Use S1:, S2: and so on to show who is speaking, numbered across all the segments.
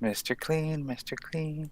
S1: Mr. Clean, Mr. Clean.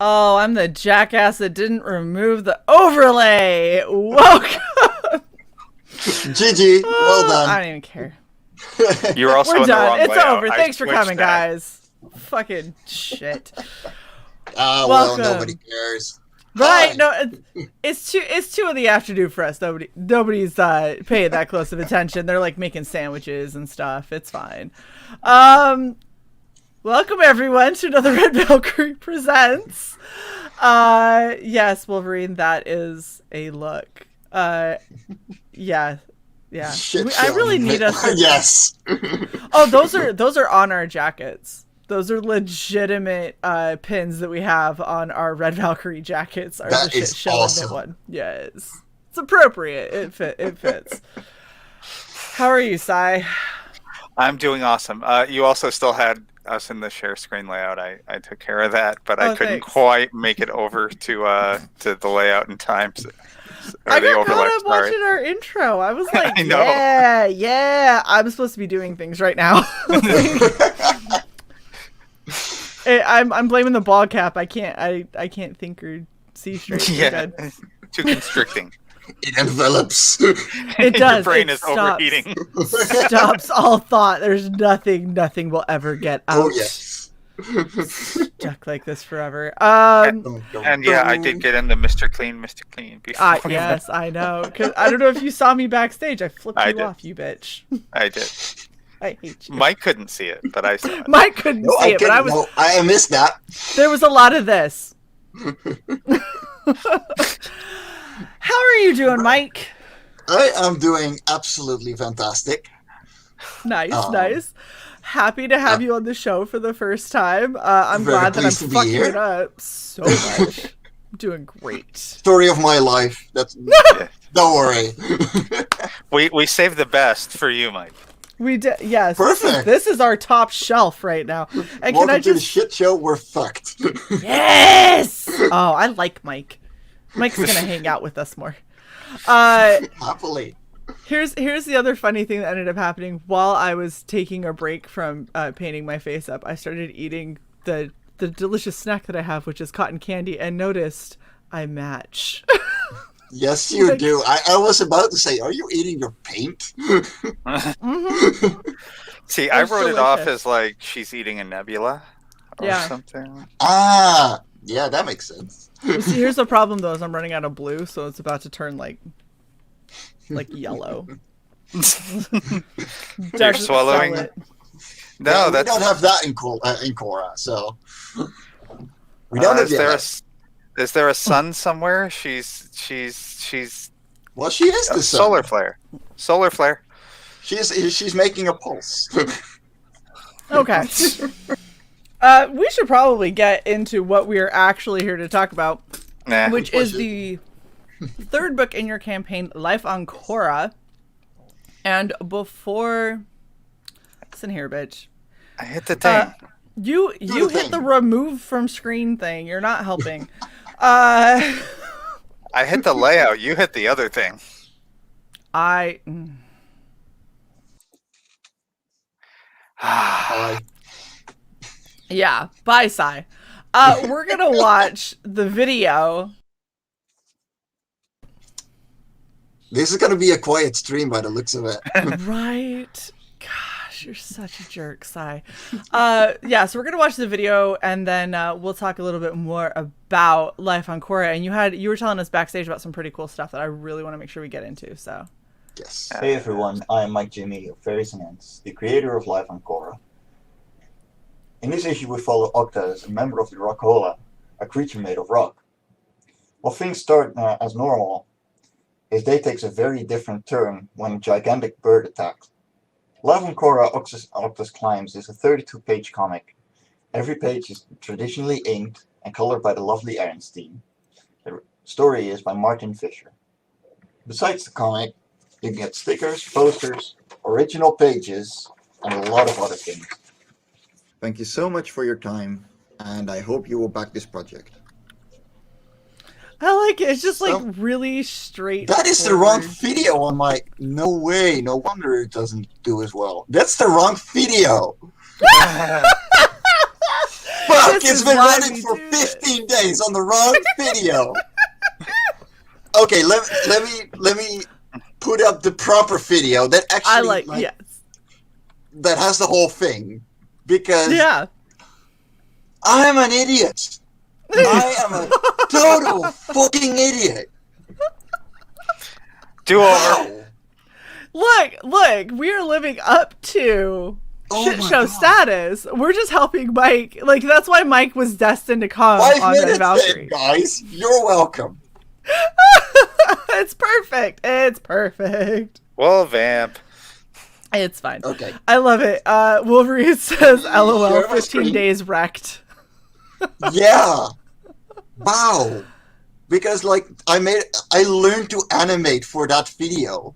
S2: Oh, I'm the jackass that didn't remove the overlay. Welcome.
S3: GG. Well done.
S2: I don't even care.
S1: You're also
S2: We're
S1: in the
S2: done.
S1: wrong
S2: It's
S1: layout.
S2: over.
S1: I
S2: Thanks for
S1: switched
S2: coming,
S1: that.
S2: guys. Fucking shit.
S3: Well,
S2: Welcome.
S3: nobody cares.
S2: Right?
S3: Hi.
S2: No, it's 2 in the afternoon for us. Nobody's paying that close of attention. They're like making sandwiches and stuff. It's fine. Welcome everyone to another Red Valkyrie presents. Yes, Wolverine, that is a look. Yeah.
S3: Shit
S2: I really need us to...
S3: Yes.
S2: Oh, those are on our jackets. Those are legitimate pins that we have on our Red Valkyrie jackets. Are
S3: That
S2: the
S3: is
S2: shit show
S3: awesome.
S2: one. Yes. It's appropriate. It fits. How are you, CY?
S1: I'm doing awesome. You also still had us in the share screen layout. I took care of that, but I couldn't
S2: thanks.
S1: quite make it over to the layout in time.
S2: I got caught up watching our intro. I was like,
S1: I know.
S2: yeah. I'm supposed to be doing things right now. I'm blaming the ball cap. I can't think or see straight.
S1: Yeah, too constricting.
S3: It envelops.
S2: It does.
S1: Your brain
S2: It
S1: is
S2: stops.
S1: overheating.
S2: Stops all thought. There's nothing will ever get out.
S3: Oh yes.
S2: Stuck like this forever.
S1: And yeah, I did get into Mr. Clean before.
S2: Yes, I know. 'Cause I don't know if you saw me backstage. I flipped you
S1: did.
S2: off, you bitch.
S1: I did.
S2: I hate you.
S1: Mike couldn't see it, but I saw it.
S2: Mike couldn't see it, but
S3: I missed that.
S2: there was a lot of this. How are you doing, Mike?
S3: I am doing absolutely fantastic.
S2: Nice. Happy to have you on the show for the first time. I'm
S3: Very
S2: glad that I'm
S3: pleased to be
S2: fucking
S3: here.
S2: it up so much. I'm doing great.
S3: Story of my life. That's don't worry.
S1: We saved the best for you, Mike.
S2: We did, yes.
S3: Perfect.
S2: This is our top shelf right now. And
S3: Welcome
S2: can I
S3: to the
S2: just
S3: shit show. We're fucked.
S2: yes? Oh, I like Mike. Mike's gonna hang out with us more.
S3: Happily.
S2: Here's the other funny thing that ended up happening while I was taking a break from painting my face up. I started eating the delicious snack that I have, which is cotton candy, and noticed I match.
S3: Yes, you do. I was about to say, are you eating your paint?
S1: See, I
S2: It's
S1: wrote it off
S2: delicious.
S1: as like she's eating a nebula or
S2: Yeah.
S1: something.
S3: Yeah, that makes sense.
S2: See, here's the problem though: is I'm running out of blue, so it's about to turn like yellow.
S1: You're
S2: Doesn't
S1: swallowing.
S2: sell it.
S1: No,
S3: we
S1: that's.
S3: don't have that in Cora, so we don't have that.
S1: Is there a sun somewhere? She's
S3: Well, she is the sun.
S1: solar flare. Solar flare.
S3: She's making a pulse.
S2: Okay. We should probably get into what we are actually here to talk about,
S1: Nah.
S2: which is the third book in your campaign, Life on Cora. And before, listen here, bitch.
S1: I hit the thing.
S2: You
S3: the
S2: hit
S3: thing.
S2: the remove from screen thing. You're not helping.
S1: I hit the layout. You hit the other thing.
S2: Yeah. Bye, CY. We're gonna watch the video.
S3: This is gonna be a quiet stream by the looks of it.
S2: Right. Gosh. You're such a jerk, CY. Yeah, so we're gonna watch the video and then we'll talk a little bit more about life on Cora. And you were telling us backstage about some pretty cool stuff that I really want to make sure we get into. So
S3: Yes.
S4: Hey everyone, I'm Mike Jimmy of Fairies and Ants, the creator of Life on Cora. In this issue we follow Oktaz, a member of the Rockola, a creature made of rock. While things start as normal, his day takes a very different turn when a gigantic bird attacks. Life on Cora Oktaz Climbs is a 32-page comic. Every page is traditionally inked and colored by the lovely Aaron's team. The story is by Martin Fisher. Besides the comic, you can get stickers, posters, original pages, and a lot of other things. Thank you so much for your time, and I hope you will back this project.
S2: I like it. It's just like really straight.
S3: That is the wrong video on my... No way. No wonder it doesn't do as well. That's the wrong video. Fuck, it's been running for 15 days on the wrong video. Okay, let me put up the proper video that actually
S2: yes.
S3: That has the whole thing, because
S2: yeah,
S3: I'm an idiot. I am a total fucking idiot.
S1: Do over.
S2: Look, we are living up to shit show status. We're just helping Mike. Like, that's why Mike was destined to come
S3: 5
S2: on
S3: minutes
S2: Red Valkyrie.
S3: in, guys. You're welcome.
S2: It's perfect. It's perfect.
S1: Well, vamp.
S2: It's fine.
S3: Okay.
S2: I love it. Wolverine says, LOL,
S3: Share my
S2: 15
S3: screen.
S2: days wrecked.
S3: Yeah. Wow. Because like I learned to animate for that video.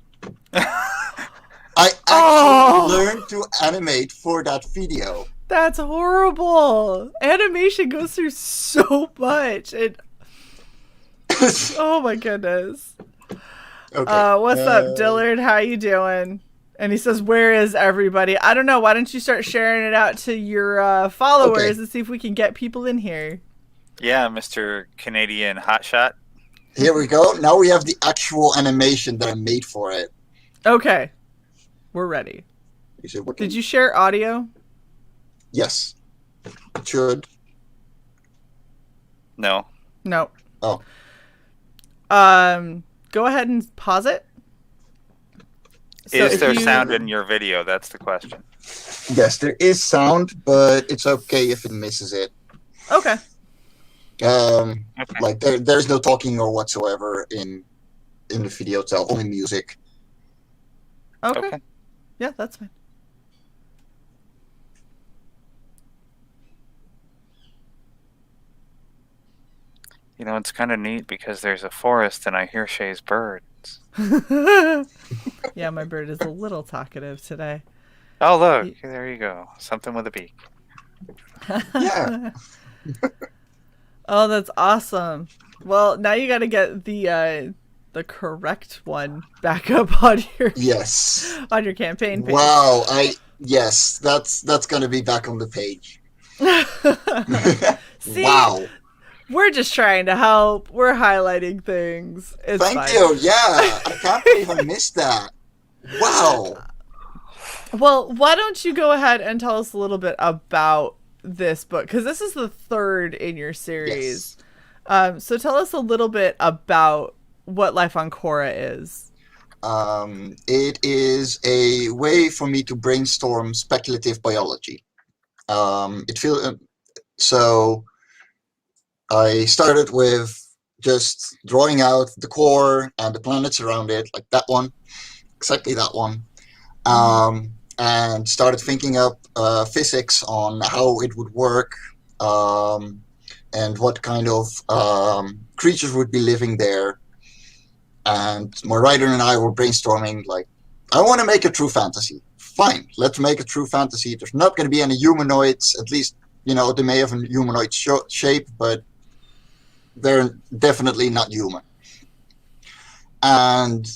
S3: I actually learned to animate for that video.
S2: That's horrible. Animation goes through so much. Oh my goodness.
S3: Okay.
S2: What's up, Dillard? How you doing? And he says, where is everybody? I don't know. Why don't you start sharing it out to your followers and see if we can get people in here?
S1: Yeah, Mr. Canadian Hotshot.
S3: Here we go. Now we have the actual animation that I made for it.
S2: Okay. We're ready.
S3: Is it working?
S2: Did you share audio?
S3: Yes. It should.
S1: No.
S2: No.
S3: Oh.
S2: Go ahead and pause it. So
S1: Is there sound in your video? That's the question.
S3: Yes, there is sound, but it's okay if it misses it.
S2: Okay.
S3: Like there's no talking or whatsoever in the video itself, only music.
S2: Okay. Yeah, that's fine.
S1: You know, it's kind of neat because there's a forest and I hear Shae's birds.
S2: Yeah, my bird is a little talkative today.
S1: Oh, look. There you go. Something with a beak.
S3: Yeah.
S2: Oh, that's awesome. Well, now you got to get the correct one back up on your on your campaign page.
S3: Wow, yes, that's gonna be back on the page.
S2: See,
S3: wow.
S2: We're just trying to help. We're highlighting things. It's
S3: Thank
S2: fine.
S3: you. Yeah, I can't believe I missed that. Wow.
S2: Well, why don't you go ahead and tell us a little bit about this book, because this is the third in your series. Yes. So tell us a little bit about what Life on Cora is.
S3: It is a way for me to brainstorm speculative biology. So I started with just drawing out the core and the planets around it, like that one, exactly that one. And started thinking up physics on how it would work, and what kind of creatures would be living there. And my writer and I were brainstorming, like, I want to make a true fantasy. Fine, let's make a true fantasy. There's not going to be any humanoids, at least, you know, they may have a humanoid shape, but they're definitely not human. And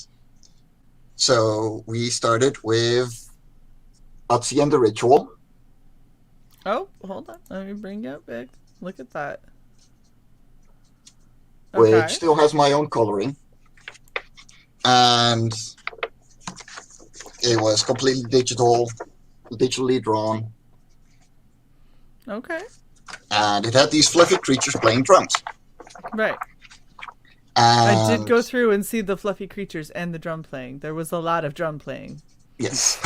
S3: so we started with Otzi and the Ritual.
S2: Oh, hold on. Let me bring it back. Look at that.
S3: Which still has my own coloring. And it was completely digital. digitally drawn,
S2: Okay.
S3: and it had these fluffy creatures playing drums.
S2: Right.
S3: And
S2: I did go through and see the fluffy creatures and the drum playing. There was a lot of drum playing.
S3: Yes.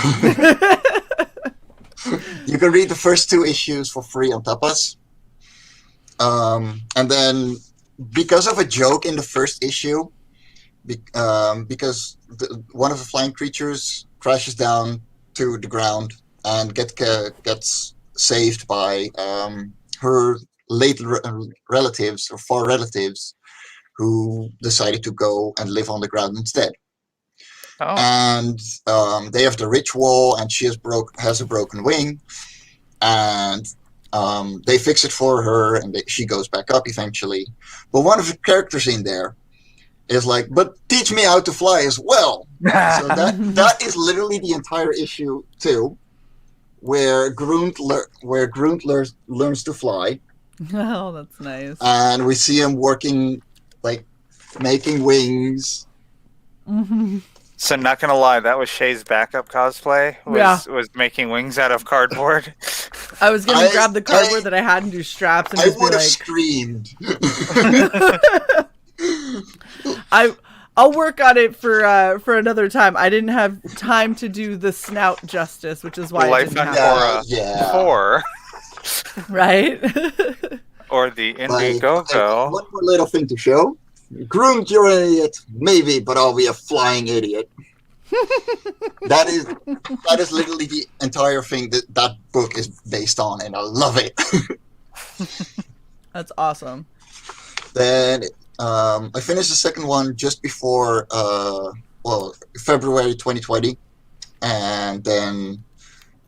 S3: You can read the first 2 issues for free on Tapas. And then, because of a joke in the first issue, because one of the flying creatures crashes down to the ground and gets saved by her late relatives or far relatives who decided to go and live on the ground instead.
S1: Oh.
S3: And they have the ritual, and she has a broken wing, and they fix it for her, and she goes back up eventually. But one of the characters in there is like, but teach me how to fly as well. So that is literally the entire issue too, where Grunt learns to fly,
S2: Oh, that's nice.
S3: and we see him working, like making wings.
S2: Mm-hmm.
S1: So not gonna lie, that was Shae's backup cosplay. Was making wings out of cardboard.
S2: I was gonna grab the cardboard that I had and do straps and
S3: I
S2: just be
S3: would have
S2: like,
S3: screamed.
S2: I'll work on it for another time. I didn't have time to do the snout justice, which is why I
S1: Life
S2: didn't
S1: on
S2: have
S1: Cora 4.
S2: Right?
S1: Or the Indiegogo.
S3: One more little thing to show. Grunt, you're an idiot. Maybe, but I'll be a flying idiot. That is literally the entire thing that book is based on, and I love it.
S2: That's awesome.
S3: Then I finished the second one just before February 2020, and then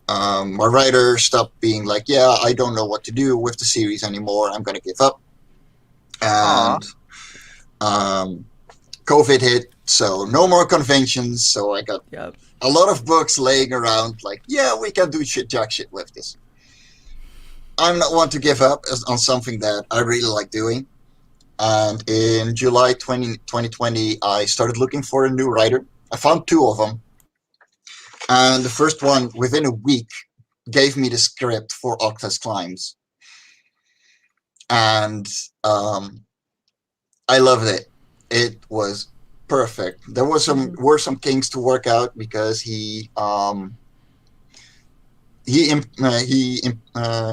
S3: my writer stopped being like, yeah, I don't know what to do with the series anymore, I'm gonna give up. And COVID hit, so no more conventions, so I got a lot of books laying around like, yeah, we can do jack shit with this. I'm not one to give up on something that I really like doing. And in July 2020, I started looking for a new writer. I found 2 of them. And the first one, within a week, gave me the script for Oktaz Climbs. And I loved it. It was perfect. There were some kinks to work out because he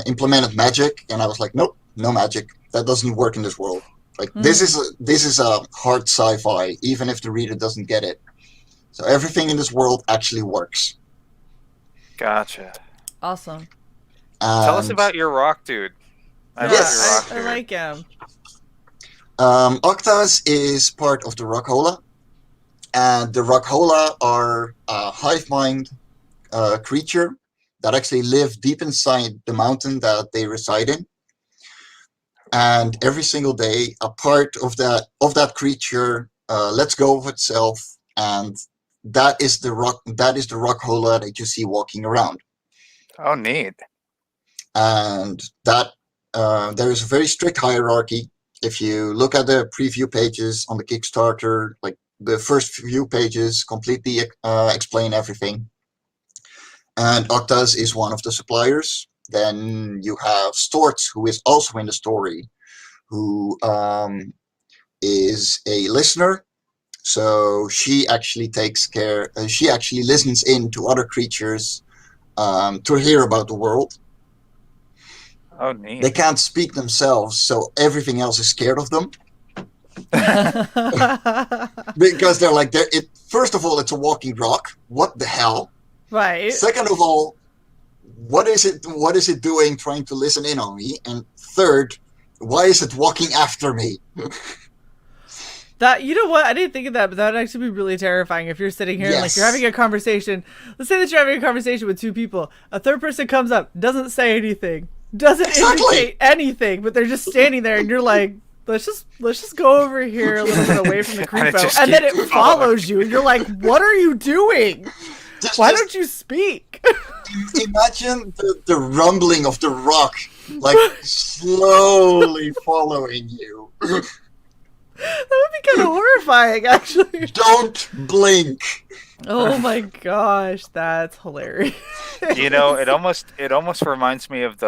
S3: implemented magic, and I was like, nope, no magic. That doesn't work in this world. Like this is a hard sci-fi, even if the reader doesn't get it. So everything in this world actually works.
S1: Gotcha.
S2: Awesome.
S1: Tell us about your rock dude.
S2: I like him.
S3: Oktaz is part of the Rockhola, and the Rockhola are a hive mind creature that actually live deep inside the mountain that they reside in. And every single day, a part of that creature lets go of itself, and that is the Rockhola that you see walking around.
S1: Oh, neat.
S3: And that there is a very strict hierarchy. If you look at the preview pages on the Kickstarter, like the first few pages completely explain everything. And Oktaz is one of the suppliers. Then you have Storts, who is also in the story, who is a listener. So she actually takes care, she actually listens in to other creatures to hear about the world.
S1: Oh, neat.
S3: They can't speak themselves, so everything else is scared of them. Because they're like, first of all, it's a walking rock. What the hell?
S2: Right.
S3: Second of all, what is it doing trying to listen in on me? And third, why is it walking after me?
S2: That, you know what? I didn't think of that, but that would actually be really terrifying if you're sitting here and like you're having a conversation. Let's say that you're having a conversation with 2 people. A third person comes up, doesn't say anything, doesn't indicate anything, but they're just standing there, and you're like, let's just go over here a little bit away from the creepo, and then it follows you, and you're like, what are you doing? Why don't you speak?
S3: Imagine the rumbling of the rock, like slowly following you.
S2: That would be kind of horrifying, actually.
S3: Don't blink.
S2: Oh my gosh, that's hilarious.
S1: You know, it almost reminds me of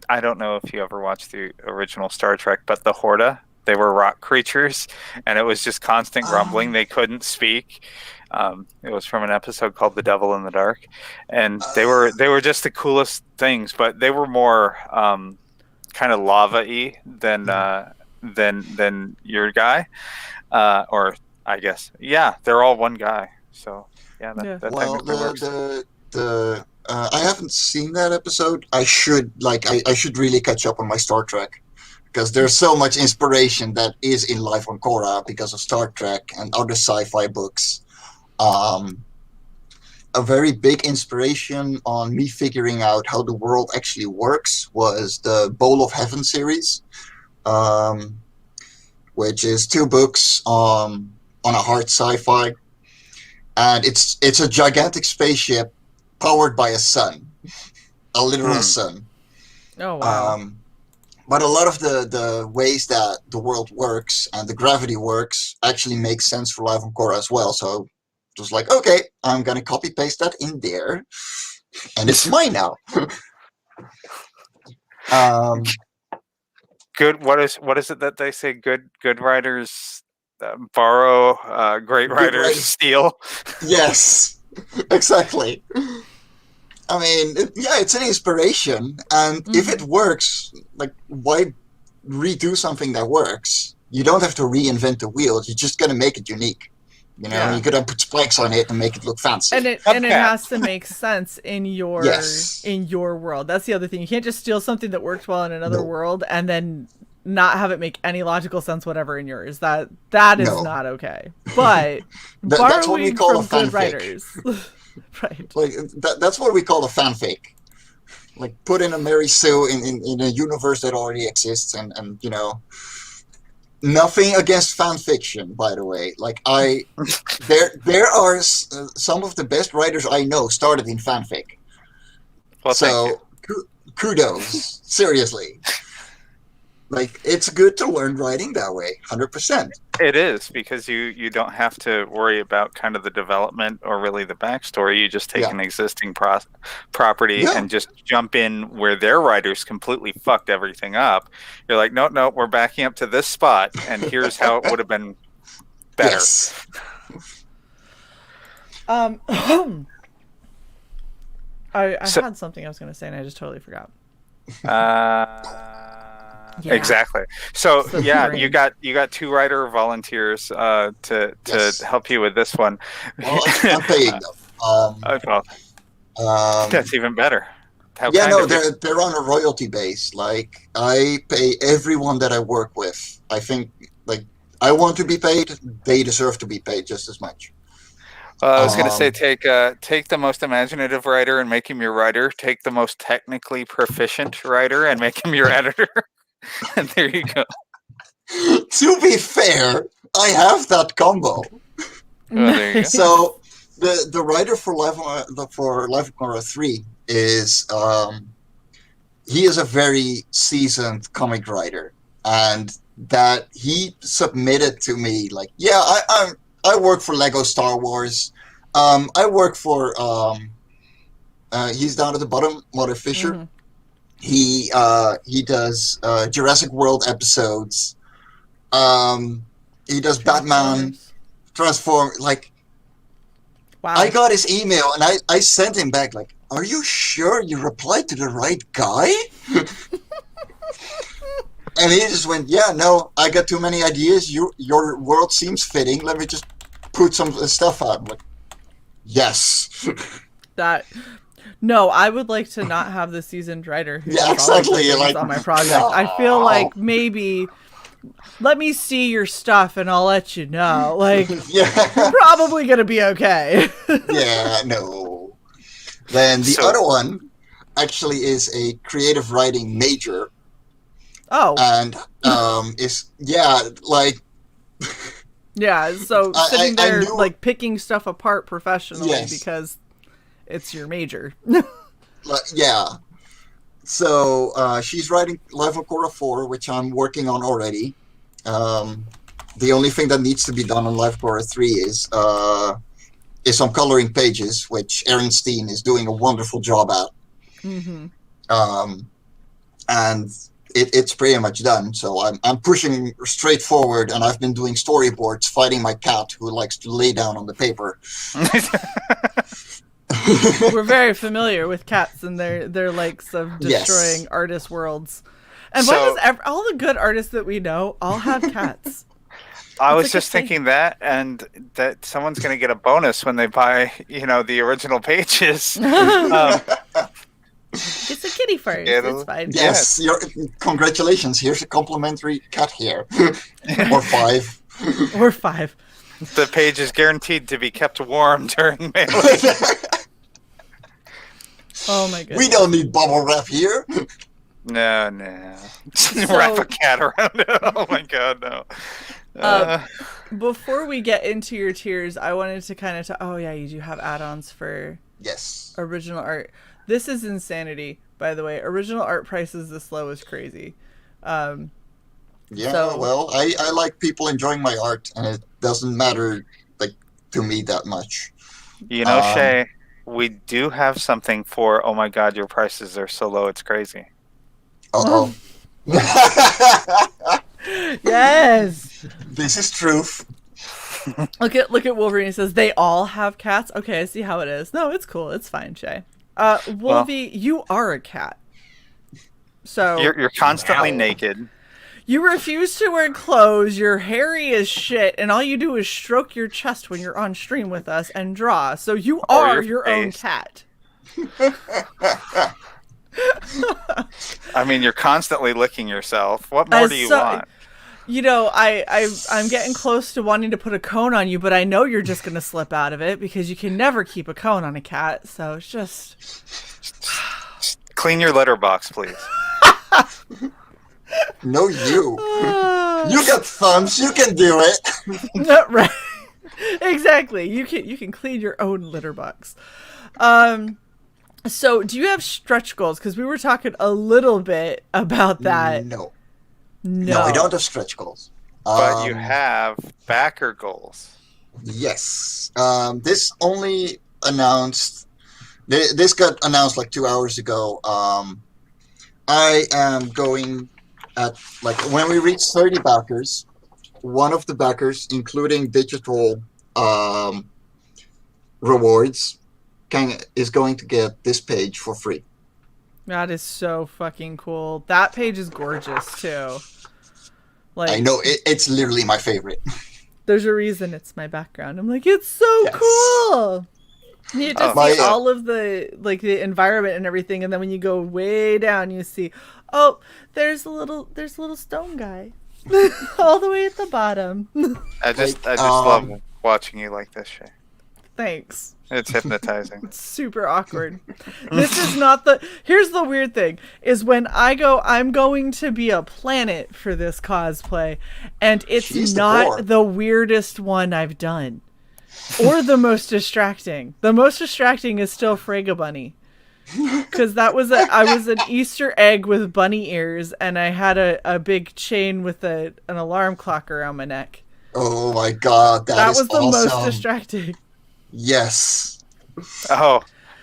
S1: I don't know if you ever watched the original Star Trek, but the Horta. They were rock creatures, and it was just constant grumbling. They couldn't speak. It was from an episode called "The Devil in the Dark," and they were just the coolest things. But they were more kind of lava-y than your guy, or I guess they're all one guy. So that technically works.
S3: I haven't seen that episode. I should really catch up on my Star Trek, because there's so much inspiration that is in Life on Cora because of Star Trek and other sci-fi books. A very big inspiration on me figuring out how the world actually works was the Bowl of Heaven series, which is 2 books on a hard sci-fi, and it's a gigantic spaceship powered by a sun, a literal sun.
S2: Oh wow!
S3: But a lot of the ways that the world works and the gravity works actually makes sense for Life on Cora as well. So it was like, okay, I'm gonna copy paste that in there, and it's mine now.
S1: Good. What is it that they say? Good writers borrow, great writers steal.
S3: Yes, exactly. I mean, it's an inspiration, and if it works, like, why redo something that works? You don't have to reinvent the wheel. You're just gonna make it unique. You know, you could put spikes on it and make it look fancy.
S2: And it has to make sense in your in your world. That's the other thing. You can't just steal something that worked well in another world and then not have it make any logical sense whatever in yours. That is not okay. But
S3: that's what we call a fanfic.
S2: Writers. Right.
S3: Like that's what we call a fanfic. Like, put in a Mary Sue in a universe that already exists, and you know, nothing against fan fiction, by the way. Like, there are some of the best writers I know started in fanfic.
S1: Well,
S3: so kudos, seriously. Like, it's good to learn writing that way, 100%.
S1: It is, because you don't have to worry about kind of the development or really the backstory. You just take an existing property and just jump in where their writers completely fucked everything up. You're like, no, we're backing up to this spot, and here's how it would have been better.
S3: Yes.
S2: I had something I was going to say, and I just totally forgot.
S1: Exactly. So you got 2 writer volunteers to help you with this one.
S3: Well, I'm paying them.
S1: That's even better.
S3: They're on a royalty base. Like, I pay everyone that I work with. I think, like, I want to be paid. They deserve to be paid just as much.
S1: I was going to say, take the most imaginative writer and make him your writer. Take the most technically proficient writer and make him your editor. And there you go.
S3: To be fair, I have that combo.
S1: There you go.
S3: So the writer for Life on Cora 3 is he is a very seasoned comic writer, and that he submitted to me like, I work for Lego Star Wars. I work for he's down at the bottom, Mother Fisher. Mm-hmm. He does Jurassic World episodes. He does Batman, Transform. Like, wow. I got his email and I sent him back like, "Are you sure you replied to the right guy?" And he just went, "Yeah, no, I got too many ideas. Your world seems fitting. Let me just put some stuff out." I'm like, yes.
S2: No, I would like to not have the seasoned writer who's
S3: exactly. Like,
S2: on my project. No. I feel like maybe let me see your stuff and I'll let you know. Like, you're probably gonna be okay.
S3: No. Then the other one actually is a creative writing major.
S2: Oh.
S3: And
S2: so sitting there like picking stuff apart professionally because it's your major.
S3: So she's writing Life on Cora 4, which I'm working on already. The only thing that needs to be done on Life Core 3 is some coloring pages, which Aaron Steen is doing a wonderful job at.
S2: Mm-hmm.
S3: And it's pretty much done. So I'm pushing straight forward, and I've been doing storyboards fighting my cat who likes to lay down on the paper.
S2: We're very familiar with cats and their likes of destroying artist worlds. And why does all the good artists that we know all have cats?
S1: I was just thinking that, and that someone's going to get a bonus when they buy, the original pages.
S2: It's a kitty first. It's fine.
S3: Yes, congratulations. Here's a complimentary cat hair. Or 5.
S2: Or 5.
S1: The page is guaranteed to be kept warm during mailing.
S2: Oh my goodness.
S3: We don't need bubble wrap here.
S1: No. Wrap a cat around it. Oh my god, no.
S2: Before we get into your tiers, I wanted to kind of you do have add-ons for original art. This is insanity, by the way. Original art prices this low is crazy.
S3: I like people enjoying my art, and it doesn't matter to me that much.
S1: Shae, we do have something for, oh my god, your prices are so low, it's crazy.
S3: Uh-oh.
S2: Yes.
S3: This is truth.
S2: Look at Wolverine. He says they all have cats. Okay, I see how it is. No, it's cool. It's fine, Shae. Wolvie, you are a cat. So
S1: you're constantly naked.
S2: You refuse to wear clothes. You're hairy as shit, and all you do is stroke your chest when you're on stream with us and draw. So you are your own cat.
S1: I mean, you're constantly licking yourself. What more do you want?
S2: I'm getting close to wanting to put a cone on you, but I know you're just going to slip out of it because you can never keep a cone on a cat. So it's just
S1: clean your litter box, please.
S3: No, you. You got thumbs. You can do it.
S2: Right. Exactly. You can clean your own litter box. So do you have stretch goals? Because we were talking a little bit about that.
S3: No, I don't have stretch goals.
S1: But you have backer goals.
S3: Yes. This only announced. This got announced 2 hours ago. I am going at when we reach 30 backers. One of the backers, including digital rewards, is going to get this page for free.
S2: That is so fucking cool. That page is gorgeous too.
S3: I know it's literally my favorite.
S2: There's a reason it's my background. I'm like, it's so cool. You just see all of the the environment and everything, and then when you go way down, you see, there's a little stone guy, all the way at the bottom.
S1: I just love watching you like this, Shae.
S2: Thanks.
S1: It's hypnotizing.
S2: It's super awkward. This is not here's the weird thing, is when I go, I'm going to be a planet for this cosplay, and it's not the weirdest one I've done. Or the most distracting. The most distracting is still Frega Bunny. Because I was an Easter egg with bunny ears, and I had a big chain with an alarm clock around my neck.
S3: Oh my god, that was
S2: the most distracting.
S3: Yes.
S1: Oh,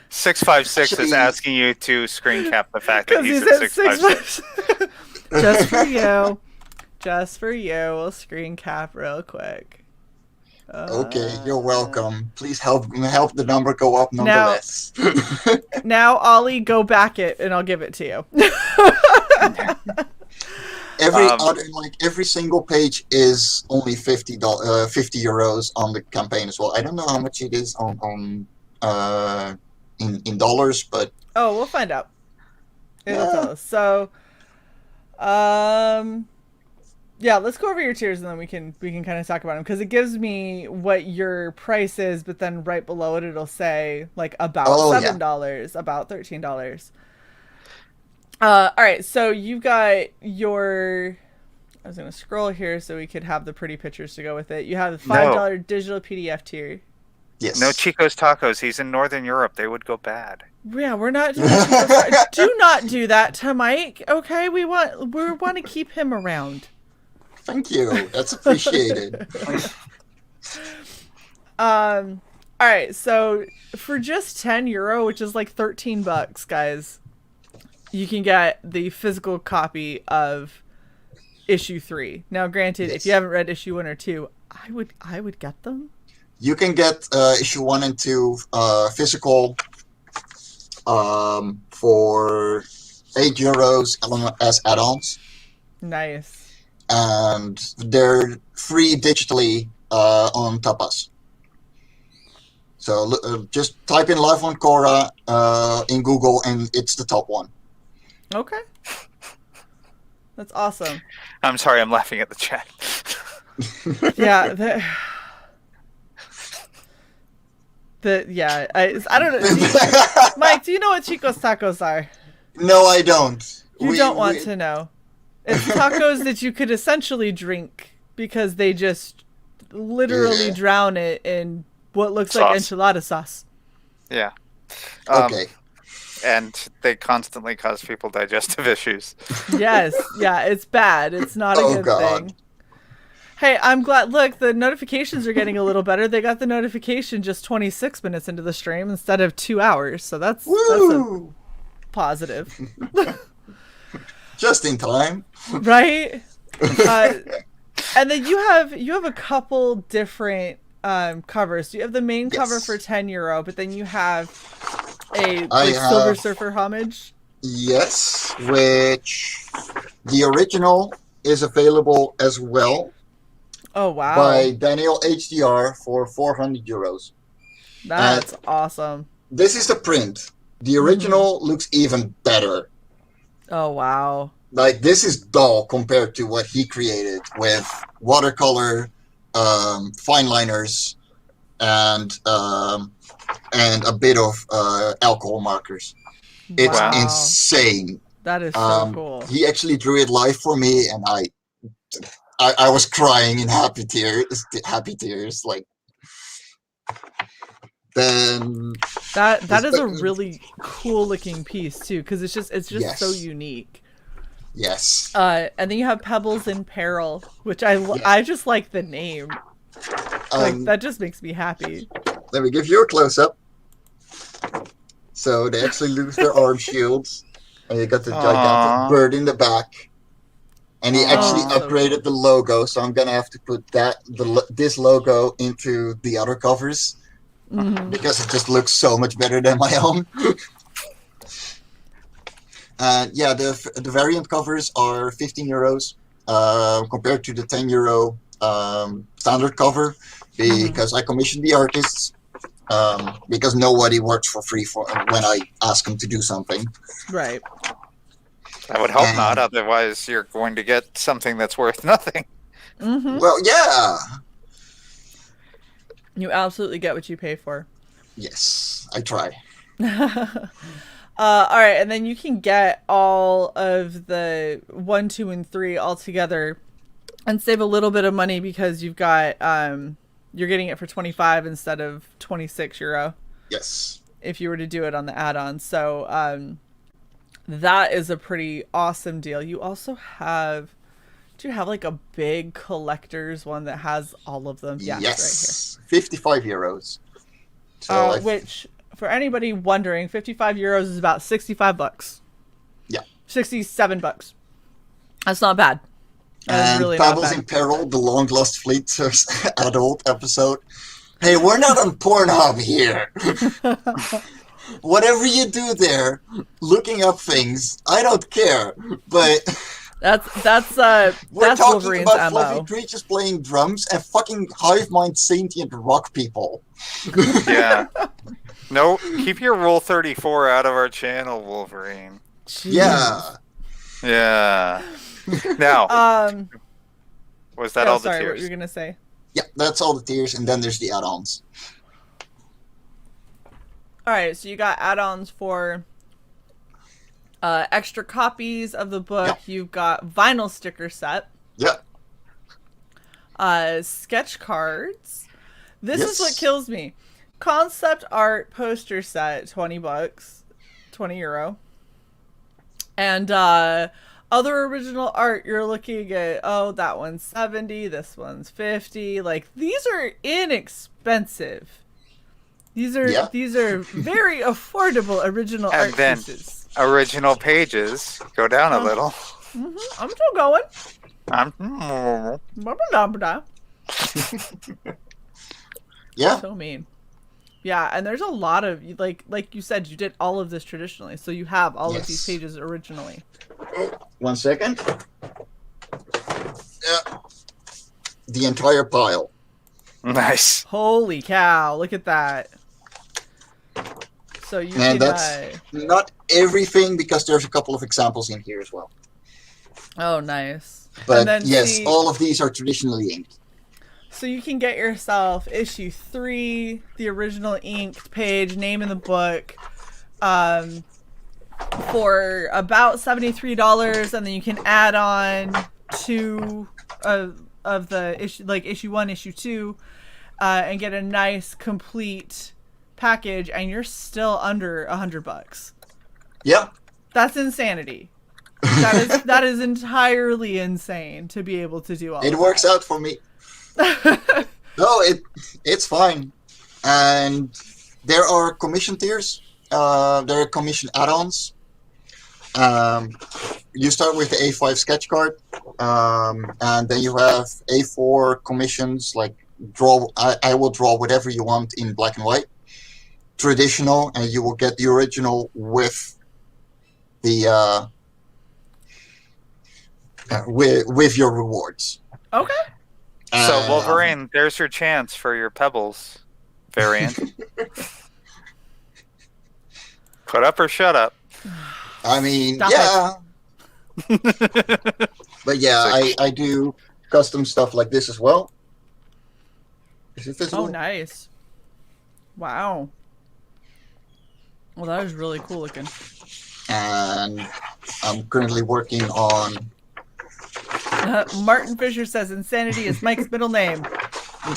S1: 656 is asking you to screen cap the fact that he's at 656.
S2: Just for you. Just for you. We'll screen cap real quick.
S3: Okay, you're welcome. Please help the number go up nonetheless.
S2: Now, Ollie, go back it, and I'll give it to you.
S3: Every single page is only €50 on the campaign as well. I don't know how much it is in dollars, but
S2: we'll find out. It'll tell us. So, let's go over your tiers, and then we can kind of talk about them, because it gives me what your price is, but then right below it, it'll say about $7, about $13. All right, so you've got your. I was gonna scroll here so we could have the pretty pictures to go with it. You have the $5 digital PDF tier.
S3: Yes.
S1: No Chico's Tacos. He's in Northern Europe. They would go bad.
S2: Yeah, we're not doing do not do that to Mike. Okay, we want to keep him around.
S3: Thank you. That's appreciated.
S2: All right, so for just €10, which is like $13, guys, you can get the physical copy of issue 3. Now, granted, if you haven't read issue 1 or 2, I would get them.
S3: You can get issue 1 and 2 physical for €8 as add-ons.
S2: Nice.
S3: And they're free digitally on Tapas. So just type in Live on Cora in Google, and it's the top one.
S2: Okay. That's awesome.
S1: I'm sorry, I'm laughing at the chat.
S2: Yeah. I don't know. Mike, do you know what Chico's tacos are?
S3: No, I don't.
S2: You don't want to know. It's tacos that you could essentially drink because they just literally drown it in what looks like enchilada sauce.
S1: Yeah.
S3: Okay.
S1: And they constantly cause people digestive issues.
S2: Yes. Yeah, it's bad. It's not a good thing. Hey, I'm glad. Look, the notifications are getting a little better. They got the notification just 26 minutes into the stream instead of 2 hours. So that's a positive.
S3: Just in time.
S2: Right? And then you have a couple different covers. You have the main cover for €10, but then you have a Silver Surfer homage.
S3: Yes, which the original is available as well.
S2: Oh wow!
S3: By Daniel HDR for €400.
S2: That's awesome.
S3: This is the print. The original looks even better.
S2: Oh wow!
S3: Like, this is dull compared to what he created with watercolor, fine liners, and a bit of alcohol markers. It's insane.
S2: That is so cool.
S3: He actually drew it live for me, and I was crying in happy tears. Like, then
S2: that is a really cool looking piece too, because it's just so unique.
S3: Yes.
S2: And then you have Pebbles and Peril, which I just like the name. Like, that just makes me happy.
S3: Let me give you a close up. So they actually lose their arm shields, and you got the gigantic bird in the back. And he actually upgraded the logo, so I'm gonna have to put this logo into the other covers because it just looks so much better than my own. Yeah, the variant covers are €15 compared to the €10 standard cover, because I commissioned the artists, because nobody works for free when I ask them to do something.
S2: Right.
S1: I would hope not, otherwise you're going to get something that's worth nothing.
S3: Well, yeah.
S2: You absolutely get what you pay for.
S3: Yes, I try.
S2: All right, and then you can get all of the 1, 2, and 3 all together and save a little bit of money because you've got you're getting it for 25 instead of €26.
S3: Yes.
S2: If you were to do it on the add-on. So that is a pretty awesome deal. You also do you have like a big collector's one that has all of them? Yeah,
S3: yes. Right here. €55. So
S2: which, for anybody wondering, €55 is about $65.
S3: Yeah.
S2: $67. That's not bad.
S3: And really Pebbles in Peril, the Long Lost Fleet adult episode. Hey, we're not on Pornhub here. Whatever you do there, looking up things, I don't care. But
S2: that's
S3: we're talking
S2: Wolverine's
S3: about
S2: MO.
S3: fluffy creatures playing drums and fucking hive mind sentient rock people.
S1: Yeah. No, keep your Rule 34 out of our channel, Wolverine.
S2: Jeez.
S3: Yeah.
S1: Yeah. Now, was that all the
S2: sorry,
S1: tiers?
S2: what were you gonna say?
S3: Yeah, that's all the tiers, and then there's the add-ons.
S2: All right, so you got add-ons for extra copies of the book.
S3: Yeah.
S2: You've got vinyl sticker set.
S3: Yeah.
S2: Sketch cards. This is what kills me. Concept art poster set, $20, €20. And Other original art, you're looking at, oh, that one's 70, this one's 50. Like, these are inexpensive. These are
S3: Yeah.
S2: very affordable original
S1: And
S2: art
S1: then
S2: pieces.
S1: original pages go down a little.
S2: I'm still going.
S1: I'm,
S2: Ba-ba-da-ba-da.
S3: Yeah.
S2: So mean. Yeah, and there's a lot of, like you said, you did all of this traditionally, so you have all of these
S3: Yes.
S2: pages originally.
S3: 1 second. Yeah. The entire pile.
S1: nice.
S2: Holy cow, look at that. So you
S3: And
S2: can,
S3: that's not everything, because there's a couple of examples in here as well.
S2: oh, nice.
S3: But
S2: and then
S3: yes,
S2: see,
S3: all of these are traditionally inked.
S2: so you can get yourself issue 3, the original inked page, name in the book, for about $73, and then you can add on 2 of the issue, like issue 1, issue 2, and get a nice complete package, and you're still under $100.
S3: Yep.
S2: That's insanity. That is entirely insane to be able to do all.
S3: It
S2: of
S3: works
S2: that.
S3: out for me. No, it's fine. And there are commission tiers. There are commission add-ons. You start with the A5 sketch card, and then you have A4 commissions, like draw. I will draw whatever you want in black and white. Traditional, and you will get the original with the with your rewards.
S2: Okay.
S1: So Wolverine, there's your chance for your Pebbles variant. Put up or shut up.
S3: I mean,
S2: Stop
S3: yeah. But yeah, I do custom stuff like this as well. Is it visible?
S2: Oh, nice. Wow. Well, that is really cool looking.
S3: And I'm currently working on.
S2: Martin Fisher says insanity is Mike's middle name.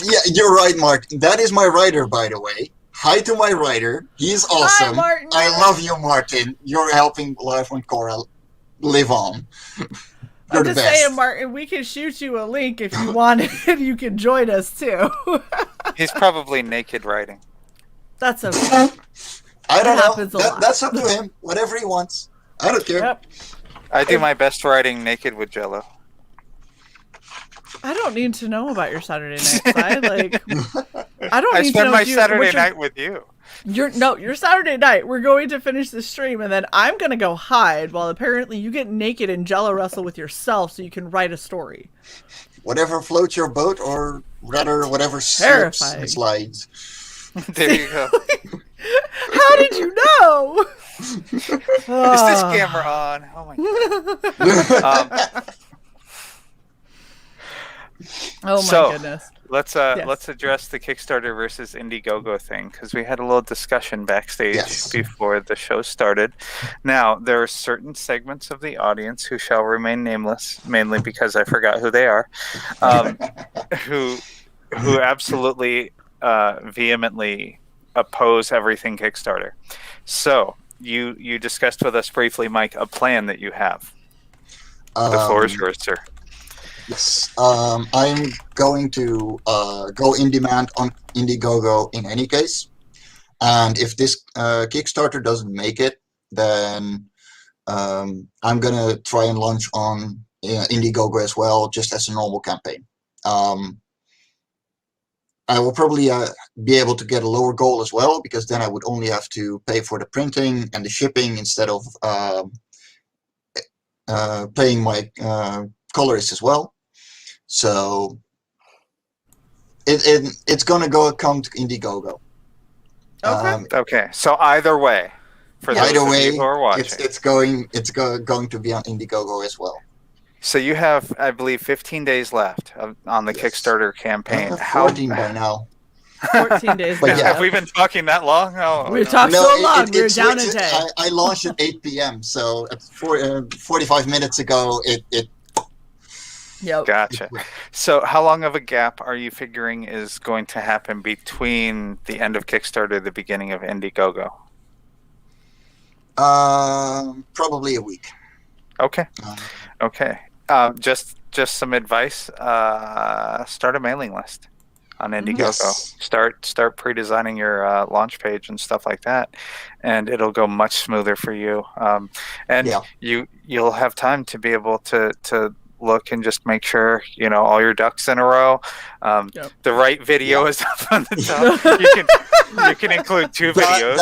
S3: Yeah, you're right, Mark. That is my writer, by the way. Hi to my writer. He's awesome.
S2: Martin.
S3: I love you, Martin. You're helping Life on Cora live on. You're
S2: I'm
S3: the
S2: just
S3: best.
S2: saying, Martin, we can shoot you a link if you want it. You can join us too.
S1: He's probably naked writing.
S2: That's okay.
S3: I don't
S2: It happens a
S3: know.
S2: lot.
S3: That's up to him. Whatever he wants. I don't care.
S2: Yep.
S1: I do my best writing naked with Jello.
S2: I don't need to know about your Saturday nights. I don't
S1: I
S2: need to
S1: spend
S2: know
S1: my
S2: what
S1: Saturday
S2: your-
S1: night with you.
S2: Your Saturday night. We're going to finish the stream, and then I'm gonna go hide while apparently you get naked and Jello wrestle with yourself so you can write a story.
S3: Whatever floats your boat, or rather, whatever slips
S2: Terrifying.
S3: and slides.
S1: There you go.
S2: How did you know?
S1: Is this camera on? Oh my god.
S2: Oh my
S1: So-
S2: goodness.
S1: Let's
S2: Yes.
S1: let's address the Kickstarter versus Indiegogo thing, because we had a little discussion backstage
S3: Yes.
S1: before the show started. Now, there are certain segments of the audience who shall remain nameless, mainly because I forgot who they are, who absolutely vehemently oppose everything Kickstarter. So you discussed with us briefly, Mike, a plan that you have. The floor is yours, sir.
S3: Yes. I'm going to go in demand on Indiegogo in any case. And if this Kickstarter doesn't make it, then I'm going to try and launch on Indiegogo as well, just as a normal campaign. I will probably be able to get a lower goal as well, because then I would only have to pay for the printing and the shipping instead of paying my colorist as well. So it's going to come to Indiegogo.
S2: Okay.
S1: Okay, so either way, for those
S3: Either
S1: of
S3: way,
S1: you who are watching,
S3: it's going to be on Indiegogo as well.
S1: so you have, I believe, 15 days left on the
S3: Yes.
S1: Kickstarter campaign.
S3: 14 by now.
S2: 14 days.
S3: But
S2: now.
S3: yeah.
S1: Have we been talking that long? Oh,
S2: We
S1: no.
S2: talked so long. We were down a
S3: switched-
S2: day.
S3: I launched at 8 p.m. So at 45 minutes ago, it
S2: Yep.
S1: Gotcha. So how long of a gap are you figuring is going to happen between the end of Kickstarter and the beginning of Indiegogo?
S3: probably a week.
S1: Okay.
S3: Um,
S1: Okay. Just some advice. Start a mailing list on Indiegogo.
S3: Yes.
S1: Start pre-designing your launch page and stuff like that, and it'll go much smoother for you. And
S3: Yeah.
S1: you'll have time to be able to look and just make sure all your ducks in a row.
S2: Yep.
S1: The right video
S3: Yeah.
S1: is up on the top. You can include two videos.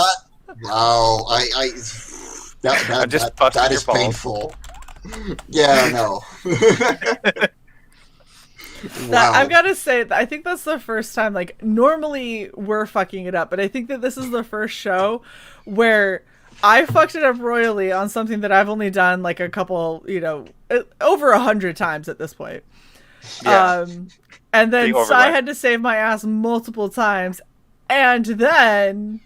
S3: Wow,
S1: I'm just busting
S3: that
S1: your
S3: is
S1: balls.
S3: painful. Yeah, no.
S2: That,
S3: Wow.
S2: I've got to say, I think that's the first time, like, normally we're fucking it up, but I think that this is the first show where I fucked it up royally on something that I've only done, like, a couple, over 100 times at this point.
S1: Yeah.
S2: And then
S1: The overlay.
S2: I had to save my ass multiple times, and then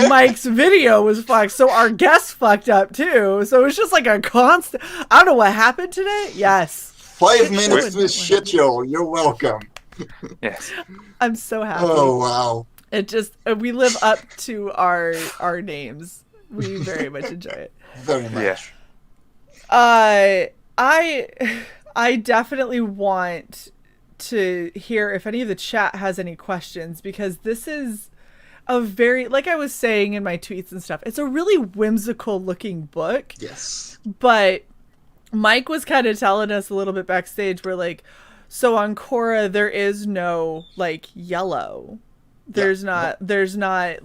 S2: Mike's video was fucked, so our guest fucked up, too. So it was just, like, a constant... I don't know what happened today. Yes.
S3: 5 minutes with shit show. You're welcome.
S1: Yes.
S2: I'm so happy.
S3: Oh wow.
S2: It just we live up to our names. We very much enjoy it.
S3: Very much.
S2: Yeah. I definitely want to hear if any of the chat has any questions, because this is a very, like I was saying in my tweets and stuff, it's a really whimsical looking book.
S3: Yes.
S2: But Mike was kind of telling us a little bit backstage where, like, so on Cora there is no, like, yellow. There's not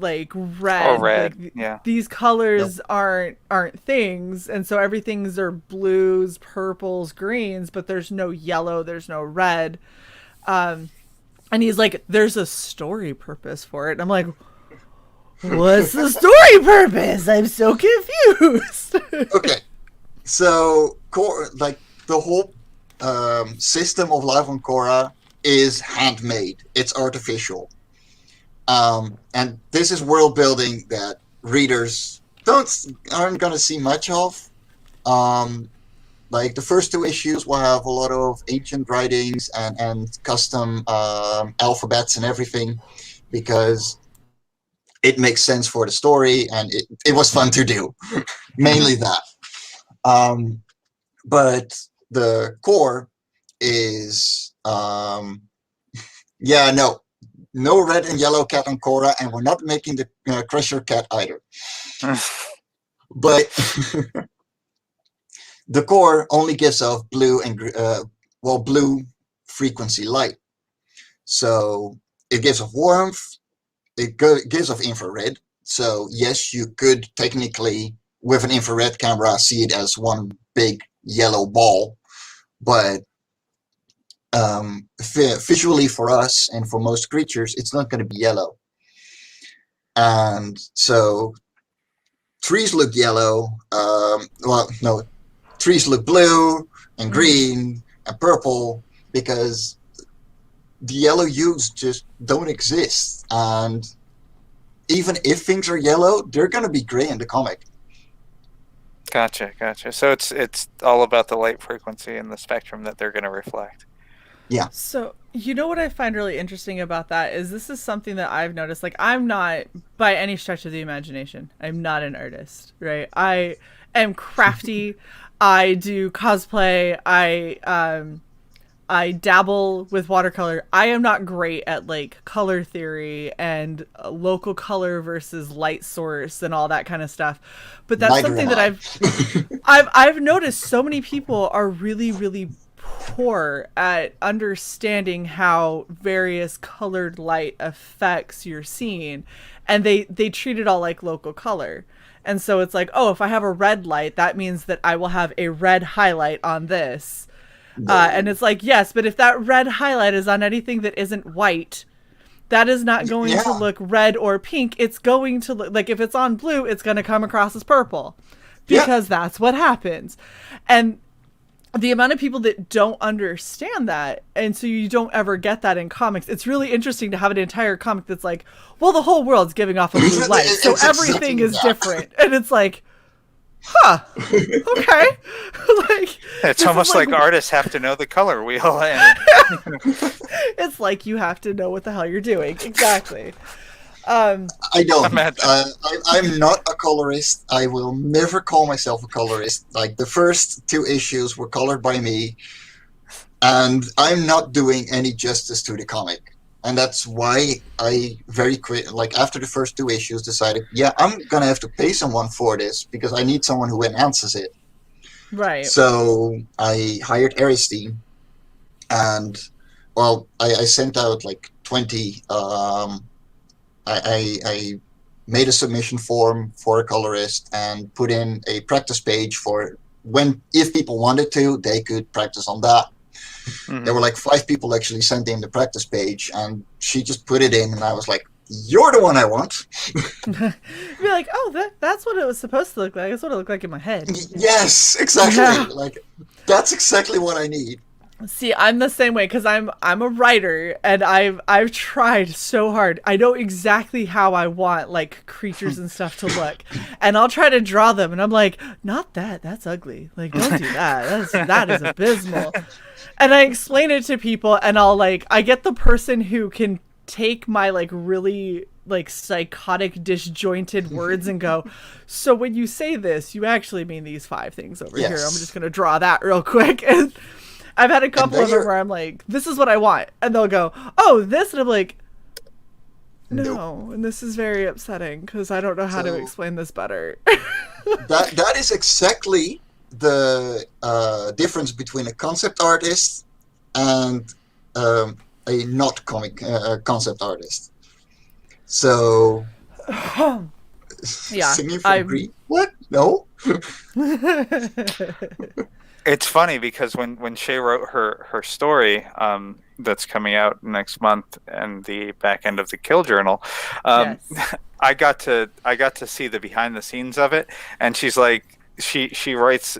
S2: like red.
S1: Oh, red.
S2: Like,
S1: Yeah.
S2: These colors aren't things, and so everything's are blues, purples, greens, but there's no yellow, there's no red. And he's like, there's a story purpose for it. And I'm like, what's the story purpose? I'm so confused.
S3: Okay. So, like, the whole system of life on Cora is handmade. It's artificial. And this is world building that readers aren't going to see much of. Like, the first 2 issues will have a lot of ancient writings and custom alphabets and everything, because it makes sense for the story, and it was fun to do. Mainly that. But the core is, no red and yellow cat on Cora, and we're not making the Crusher cat either. But the core only gives off blue and blue frequency light. So it gives off warmth. It gives off infrared. So yes, you could technically, with an infrared camera, see it as one big yellow ball, but visually for us and for most creatures, it's not going to be yellow. And so trees look yellow. Trees look blue and green and purple, because the yellow hues just don't exist. And even if things are yellow, they're going to be gray in the comic.
S1: Gotcha. So it's all about the light frequency and the spectrum that they're going to reflect.
S3: Yeah.
S2: So, you know what I find really interesting about that is this is something that I've noticed. Like, I'm not, by any stretch of the imagination, I'm not an artist, right? I am crafty. I do cosplay. I dabble with watercolor. I am not great at, like, color theory and local color versus light source and all that kind of stuff. But that's something that I've noticed so many people are really, really poor at understanding how various colored light affects your scene, and they treat it all like local color. And so it's like, oh, if I have a red light, that means that I will have a red highlight on this. And it's like, yes, but if that red highlight is on anything that isn't white, that is not going to look red or pink. It's going to look like, if it's on blue, it's going to come across as purple, because that's what happens. And the amount of people that don't understand that, and so you don't ever get that in comics. It's really interesting to have an entire comic that's like, well, the whole world's giving off a blue light, so everything is different. And it's like, huh, okay. Like,
S1: it's almost like artists have to know the color wheel. And
S2: it's like you have to know what the hell you're doing. Exactly.
S3: I don't.
S1: Imagine.
S3: I'm not a colorist. I will never call myself a colorist. Like, the first 2 issues were colored by me, and I'm not doing any justice to the comic. And that's why I very quick, like after the first 2 issues, decided, yeah, I'm gonna have to pay someone for this because I need someone who enhances it.
S2: Right.
S3: So I hired Aristine, and well, I sent out like 20. I made a submission form for a colorist and put in a practice page for if people wanted to, they could practice on that.
S1: Mhm.
S3: There were like 5 people actually sent in the practice page, and she just put it in, and I was like, "You're the one I want."
S2: Be like, oh, that's what it was supposed to look like. That's what it looked like in my head.
S3: Yes, exactly.
S2: Yeah.
S3: Like, that's exactly what I need.
S2: See, I'm the same way because I'm a writer, and I've tried so hard. I know exactly how I want like creatures and stuff to look, and I'll try to draw them, and I'm like, not that. That's ugly. Like, don't do that. That is abysmal. And I explain it to people, and I get the person who can take my like really like psychotic disjointed words and go, so when you say this, you actually mean these 5 things over here.
S3: Yes.
S2: I'm just gonna draw that real quick. And I've had a couple of them
S3: you're-
S2: where I'm like, this is what I want, and they'll go, oh, this, and I'm like, no.
S3: Nope.
S2: And this is very upsetting because I don't know how to
S3: So-
S2: explain this better.
S3: That is exactly the difference between a concept artist and a not comic concept artist. So,
S2: Yeah,
S3: singing from Greek? What? No.
S1: It's funny because when Shae wrote her story that's coming out next month and the back end of the Kill Journal,
S2: Yes.
S1: I got to see the behind the scenes of it, and she's like, she writes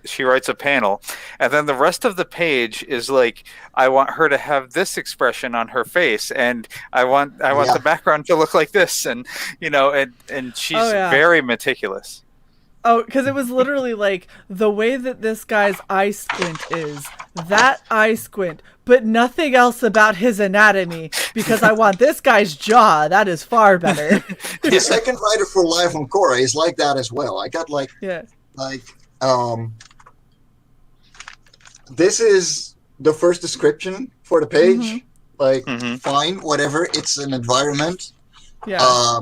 S1: a panel, and then the rest of the page is like, I want her to have this expression on her face, and I want the background to look like this, and and she's very meticulous.
S2: Oh, because it was literally like the way that this guy's eye squint is, that eye squint, but nothing else about his anatomy, because I want this guy's jaw. That is far better.
S3: The second writer for Live on Cora is like that as well. I got this is the first description for the page. Fine, whatever. It's an environment.
S2: Yeah.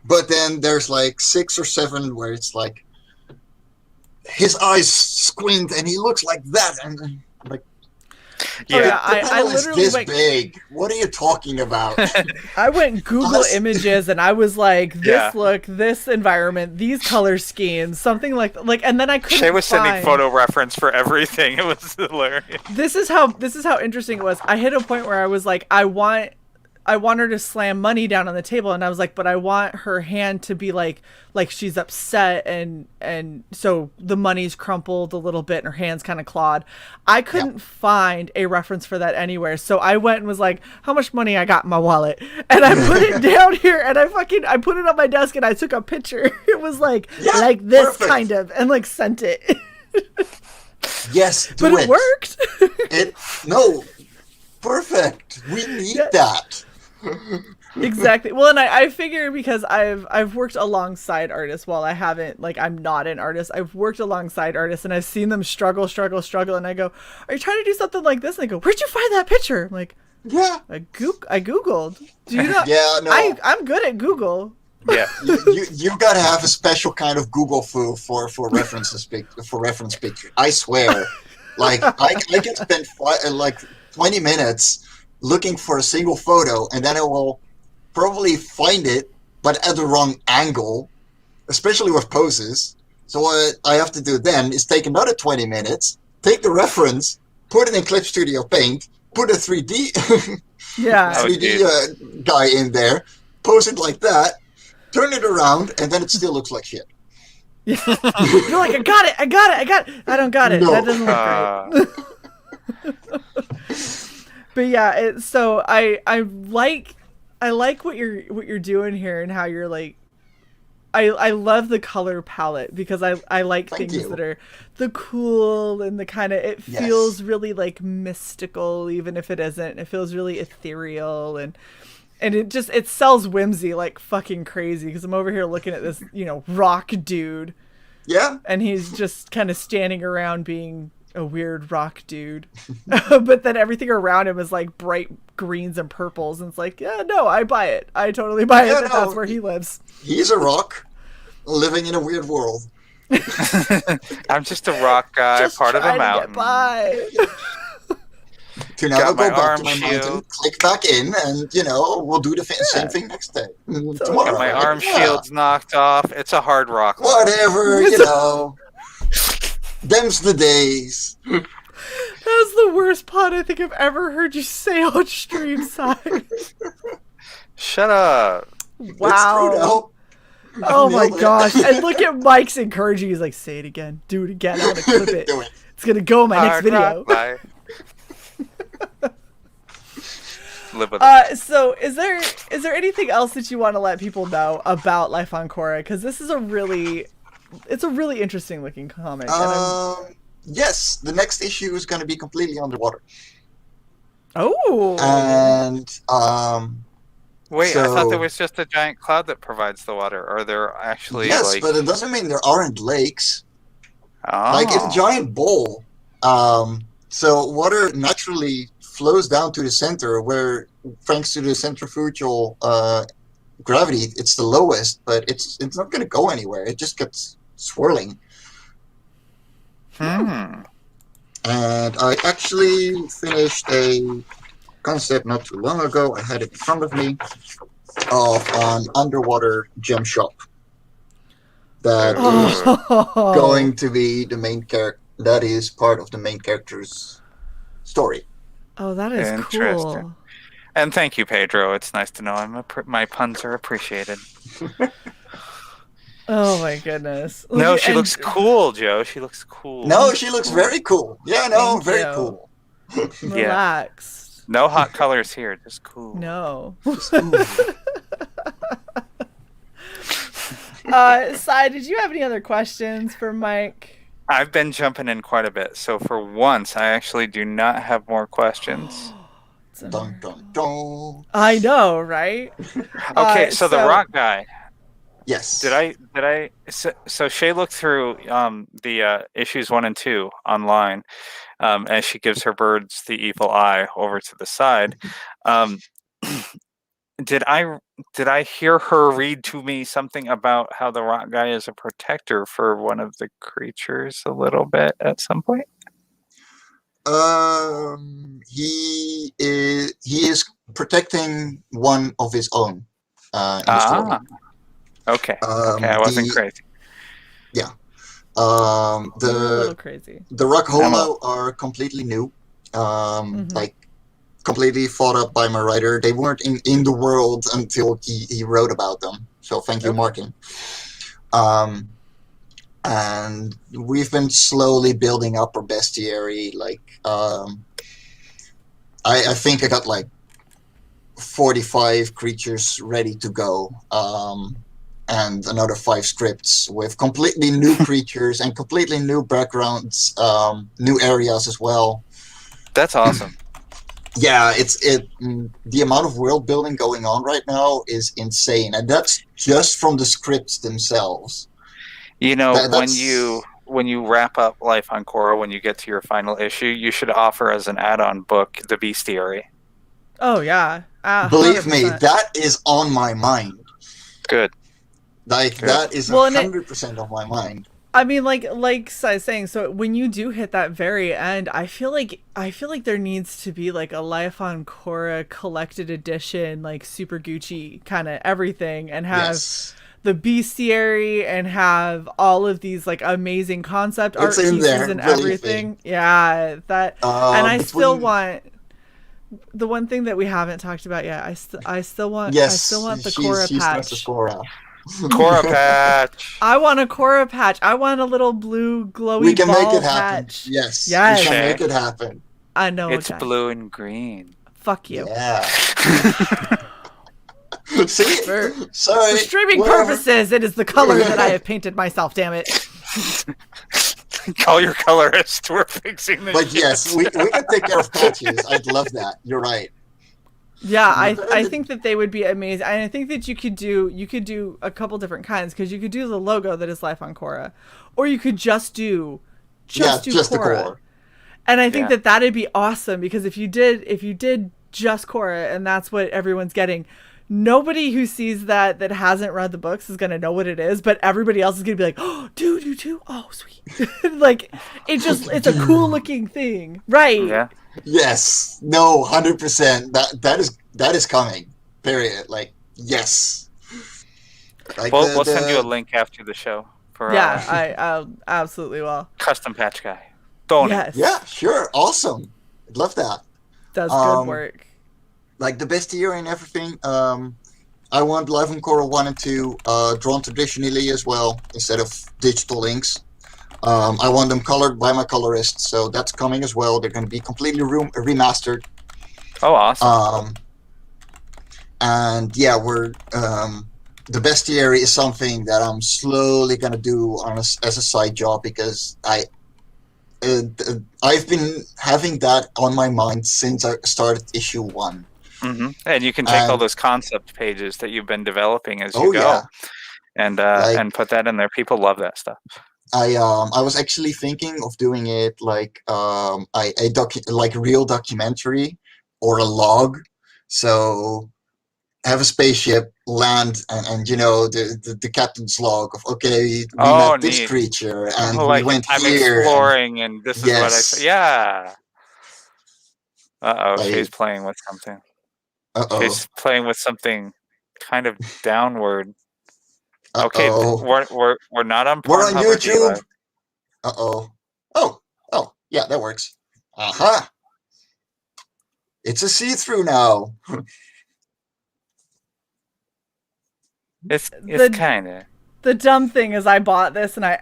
S3: But then there's like 6 or 7 where it's like his eyes squint and he looks like that, and like,
S2: I literally
S3: this
S2: went
S3: big. What are you talking about?
S2: I went Google Images and I was like, this environment, these color schemes, something like, and then I couldn't.
S1: Shae was sending photo reference for everything. It was hilarious.
S2: This is how interesting it was. I hit a point where I was like, I want her to slam money down on the table, and I was like, but I want her hand to be like she's upset, and so the money's crumpled a little bit and her hand's kind of clawed. I couldn't find a reference for that anywhere, so I went and was like, how much money I got in my wallet, and I put it down here, and I put it on my desk, and I took a picture. It was like this
S3: perfect.
S2: kind of, and like sent it.
S3: Yes,
S2: but it worked.
S3: No, perfect. We need that.
S2: Exactly. Well, and I figure because I've worked alongside artists while I haven't, like, I'm not an artist. I've worked alongside artists and I've seen them struggle, and I go, are you trying to do something like this? And they go, where'd you find that picture? I'm like,
S3: yeah,
S2: I Googled. Do you know?
S3: Yeah, no.
S2: I'm good at Google.
S1: Yeah.
S3: you gotta have a special kind of Google for reference picture. I swear. Like, I can spend 20 minutes looking for a single photo, and then I will probably find it, but at the wrong angle, especially with poses. So what I have to do then is take another 20 minutes, take the reference, put it in Clip Studio Paint, put a 3D
S2: Yeah.
S3: 3D guy in there, pose it like that, turn it around, and then it still looks like shit.
S2: You're like, I got it. I don't got it.
S3: No.
S2: That doesn't look right. But yeah, so I like what you're doing here, and how you're like, I love the color palette, because I like
S3: Thank
S2: things
S3: you.
S2: that are the cool and the kind of, it feels really like mystical, even if it isn't. It feels really ethereal, and And it sells whimsy like fucking crazy because I'm over here looking at this, rock dude.
S3: Yeah.
S2: And he's just kind of standing around being a weird rock dude. But then everything around him is like bright greens and purples. And it's like, yeah, no, I buy it. I totally buy it that that's where he lives.
S3: He's a rock living in a weird world.
S1: I'm just a rock guy,
S2: Just
S1: part of a
S2: trying to
S1: mountain.
S2: get by.
S3: To now
S1: Got
S3: go
S1: my
S3: back
S1: arm
S3: to my
S1: shield.
S3: mountain, click back in, and we'll do the same thing next day. Tomorrow.
S1: Got my arm
S3: Yeah.
S1: shields knocked off. It's a hard rock.
S3: Whatever, Them's the days.
S2: That's the worst pun I think I've ever heard you say on stream side.
S1: Shut up.
S3: It's true
S2: Wow.
S3: now.
S2: Oh my
S3: Nailed it.
S2: gosh. And look at Mike's encouraging. He's like, say it again. Do it again. I want to clip it.
S3: Do it.
S2: It's going to go in my next
S1: Hard
S2: video.
S1: rock life. Live with it.
S2: So is there anything else that you want to let people know about Life on Cora? Because this is a really interesting looking comic.
S3: Yes, the next issue is going to be completely underwater.
S2: Oh.
S3: And
S1: Wait, I thought
S3: so-
S1: there was just a giant cloud that provides the water. Or there actually
S3: yes,
S1: like
S3: but it doesn't mean there aren't lakes.
S1: oh.
S3: Like it's a giant bowl. So water naturally flows down to the center, where thanks to the centrifugal gravity, it's the lowest. But it's not going to go anywhere. It just gets swirling.
S1: Hmm.
S3: And I actually finished a concept not too long ago. I had it in front of me of an underwater gem shop that is
S2: Oh.
S3: going to be the main character. That is part of the main character's story.
S2: Oh, that is
S1: Interesting.
S2: cool.
S1: And thank you, Pedro. It's nice to know my puns are appreciated.
S2: Oh my goodness.
S1: No,
S2: Look,
S1: she
S2: and-
S1: looks cool, Joe. She looks cool.
S3: No, she looks very cool. Yeah, no,
S2: Thank
S3: very
S2: you.
S3: cool.
S2: Relax.
S1: No hot colors here, just cool.
S2: No.
S3: Ooh.
S2: Sai, did you have any other questions for Mike?
S1: I've been jumping in quite a bit, so for once, I actually do not have more questions.
S3: Dun, dun, dun.
S2: I know, right?
S1: Okay, so the rock guy.
S3: Yes.
S1: Did I? So Shae looked through the issues 1 and 2 online, as she gives her birds the evil eye over to the side. Did I hear her read to me something about how the rock guy is a protector for one of the creatures a little bit at some point?
S3: He is protecting one of his own. In the story.
S1: Okay. Okay, I wasn't crazy.
S2: A little
S3: The
S2: crazy.
S3: Rock Hollow are completely new. Like completely thought up by my writer. They weren't in the world until he wrote about them. So thank you, Martin. And we've been slowly building up our bestiary. Like I think I got like 45 creatures ready to go. And another 5 scripts with completely new creatures and completely new backgrounds, new areas as well.
S1: That's awesome.
S3: Yeah, the amount of world building going on right now is insane, and that's just from the scripts themselves.
S1: You know,
S3: That's-
S1: when you wrap up Life on Cora, when you get to your final issue, you should offer as an add-on book the bestiary.
S2: Oh yeah.
S3: Believe me,
S2: 100%.
S3: that is on my mind.
S1: Good.
S3: Like
S1: Good.
S3: that is
S2: Well, and
S3: 100% on my mind.
S2: I mean, like Sai's saying, so when you do hit that very end, I feel like there needs to be like a Life on Cora collected edition, like Super Gucci kind of everything, and have
S3: Yes.
S2: the bestiary and have all of these like amazing concept art
S3: It's in
S2: pieces
S3: there,
S2: and
S3: believe me.
S2: everything. Yeah, that, and I still
S3: between-
S2: want the one thing that we haven't talked about yet. I still want
S3: Yes,
S2: the
S3: she's
S2: Cora
S3: Princess
S2: patch.
S3: Cora.
S1: Cora patch.
S2: I want a Cora patch. I want a little blue glowy
S3: We can
S2: ball
S3: make it happen.
S2: patch.
S3: Yes,
S2: Yes.
S3: we can
S1: Okay.
S3: make it happen.
S2: I know.
S1: It's
S2: okay.
S1: blue and green.
S2: Fuck you.
S3: Yeah. See?
S2: For,
S3: Sorry.
S2: for streaming
S3: whatever.
S2: purposes, it is the color that I have painted myself. Damn it.
S1: Call your colorist. We're fixing this.
S3: But
S1: shit.
S3: yes, we can take care of patches. I'd love that. You're right.
S2: Yeah, I think that they would be amazing. And I think that you could do a couple different kinds, because you could do the logo that is Life on Cora, or you could just do
S3: just the
S2: Cora.
S3: core.
S2: And I think that that'd be awesome, because if you did just Cora and that's what everyone's getting, nobody who sees that hasn't read the books is gonna know what it is, but everybody else is gonna be like, oh, dude, you too? Oh, sweet. Like it's a cool looking thing, right?
S1: Yeah.
S3: Yes. No, 100%. That is coming. Period. Like, yes. Like
S1: We'll send you a link after the show for
S2: I absolutely will.
S1: custom patch guy. Don't
S2: Yes.
S3: Yeah, sure. Awesome. I'd love that.
S2: Does good work.
S3: Like the bestiary and everything. I want Live on Cora 1 and 2 drawn traditionally as well, instead of digital inks. I want them colored by my colorist, so that's coming as well. They're going to be completely remastered.
S1: Oh, awesome.
S3: And yeah, we're the bestiary is something that I'm slowly going to do as a side job, because I've been having that on my mind since I started issue 1.
S1: Mm-hmm. And you can take all those concept pages that you've been developing as you go, and put that in there. People love that stuff.
S3: I was actually thinking of doing it like like a real documentary or a log. So have a spaceship land, and you know the captain's log of, okay, we met this creature and we went
S1: I'm
S3: here
S1: exploring, and this is what I say. Yeah. She's playing with something. She's playing with something kind of downward. Okay, we're not on Pornhub.
S3: We're on YouTube. Oh, yeah, that works. Aha! It's a see-through now.
S1: It's kind of.
S2: The dumb thing is, I bought this and I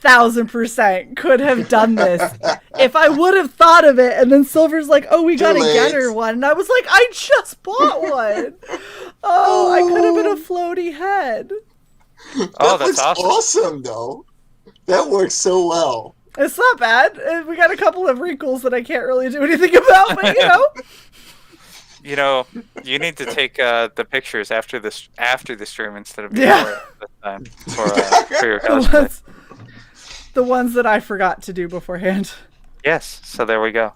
S2: 1,000% could have done this if I would have thought of it. And then Silver's like, "Oh, we gotta get her one," and I was like, "I just bought one." I could have been a floaty head.
S3: That looks awesome, though. That works so well.
S2: It's not bad. We got a couple of wrinkles that I can't really do anything about, but you know.
S1: You know, you need to take the pictures after the stream instead of before this time for your cosplay.
S2: The ones that I forgot to do beforehand.
S1: Yes, so there we go.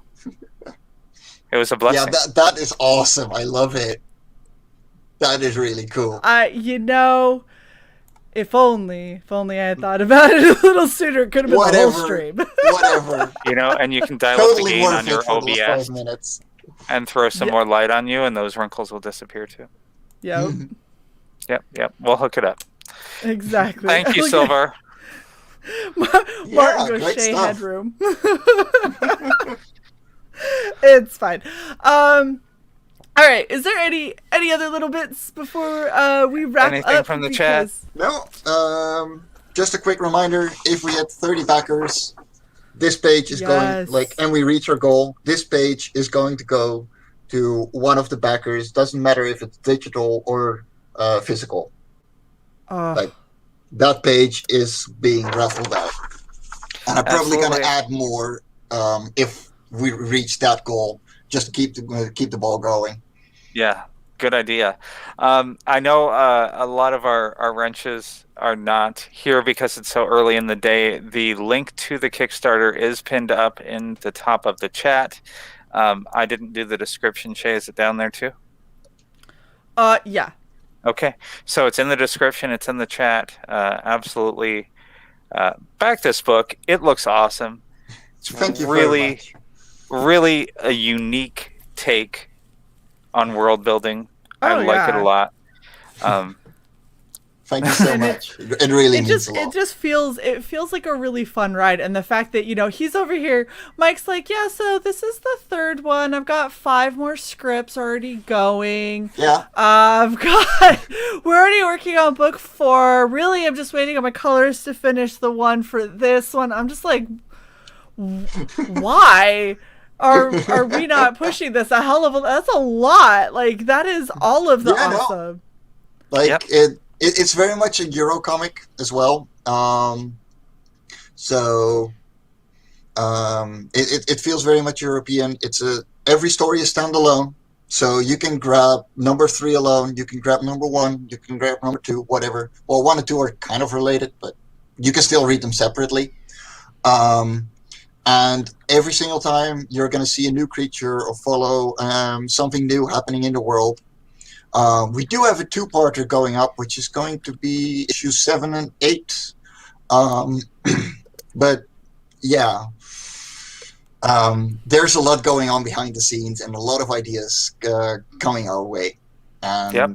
S1: It was a blessing.
S3: Yeah, that is awesome. I love it. That is really cool.
S2: You know, if only I had thought about it a little sooner, it could have been the whole stream.
S3: Whatever.
S1: You know, and you can dial
S3: Totally
S1: up the gain on your
S3: worth it for those 5
S1: OBS
S3: minutes.
S1: and throw some more light on you, and those wrinkles will disappear too.
S2: Yep.
S1: Yep. We'll hook it up.
S2: Exactly.
S1: Thank you, Silver.
S2: Martin goes Shae headroom. It's fine. All right. Is there any other little bits before we wrap
S1: Anything
S2: up?
S1: from the chat?
S3: No. Just a quick reminder: if we hit 30 backers, this page is going and we reach our goal. This page is going to go to one of the backers. Doesn't matter if it's digital or physical. That page is being raffled out, and I'm probably going to add more if we reach that goal, just to keep the ball going.
S1: Yeah, good idea. I know a lot of our wrenches are not here because it's so early in the day. The link to the Kickstarter is pinned up in the top of the chat. I didn't do the description. Shae, is it down there too?
S2: Yeah.
S1: Okay, so it's in the description. It's in the chat. Absolutely, back this book. It looks awesome. It's really a unique take on world building. I like it a lot.
S3: Thank you so much. It really means a lot.
S2: It feels like a really fun ride, and the fact that, you know, he's over here, Mike's like, yeah, so this is the third one. I've got 5 more scripts already going.
S3: Yeah.
S2: We're already working on book 4. Really, I'm just waiting on my colors to finish the one for this one. I'm just like, why are we not pushing this a hell of a? That's a lot. Like, that is all of the awesome.
S3: No. Like It's very much a Euro comic as well. It feels very much European. Every story is standalone. So you can grab number 3 alone, you can grab number 1, you can grab number 2, whatever. Well, 1 and 2 are kind of related, but you can still read them separately. And every single time you're going to see a new creature or follow something new happening in the world. We do have a 2-parter going up, which is going to be issues 7 and 8. But yeah, there's a lot going on behind the scenes and a lot of ideas coming our way. And
S1: Yep.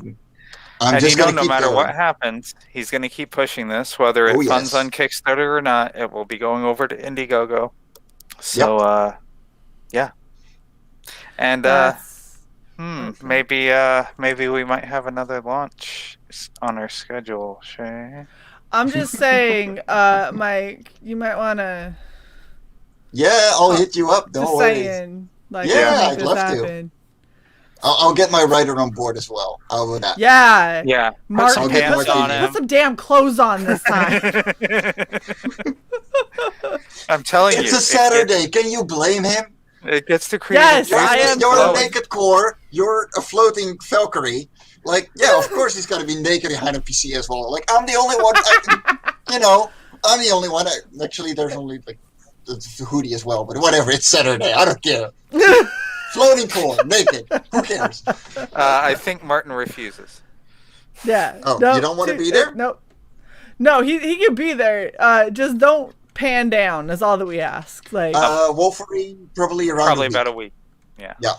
S3: I'm
S1: And
S3: just
S1: you know,
S3: going to
S1: no
S3: keep
S1: matter
S3: going.
S1: what happens, he's going to keep pushing this, whether it
S3: Oh,
S1: funds
S3: yes.
S1: on Kickstarter or not. It will be going over to Indiegogo. So, yeah. And
S2: That's awesome.
S1: maybe we might have another launch on our schedule, Shae.
S2: I'm just saying, Mike, you might want to.
S3: Yeah, I'll hit you up. Don't
S2: Just
S3: worry.
S2: saying, like,
S3: Yeah,
S2: make
S3: I'd
S2: this
S3: love to.
S2: happen.
S3: I'll get my writer on board as well. How about that?
S2: Yeah.
S1: Yeah.
S2: Mark,
S3: some
S2: put
S3: pants
S2: some,
S3: on
S1: him.
S2: put some damn clothes on this time.
S1: I'm telling you.
S3: It's a Saturday. Can you blame him?
S1: It gets to create
S2: Yes,
S1: a
S2: I am
S3: You're a
S2: flowing.
S3: naked core. You're a floating Valkyrie. Like, yeah, of course he's got to be naked behind a PC as well. Like, I'm the only one. I'm the only one. Actually, there's only like the hoodie as well. But whatever. It's Saturday. I don't care. Floating core, naked. Who cares?
S1: I think Martin refuses.
S2: Yeah.
S3: Oh,
S2: no,
S3: you don't want to be there?
S2: No, he can be there. Just don't pan down. That's all that we ask. Like,
S3: Wolverine probably around.
S1: Probably
S3: a week.
S1: about a week. Yeah.
S3: Yeah.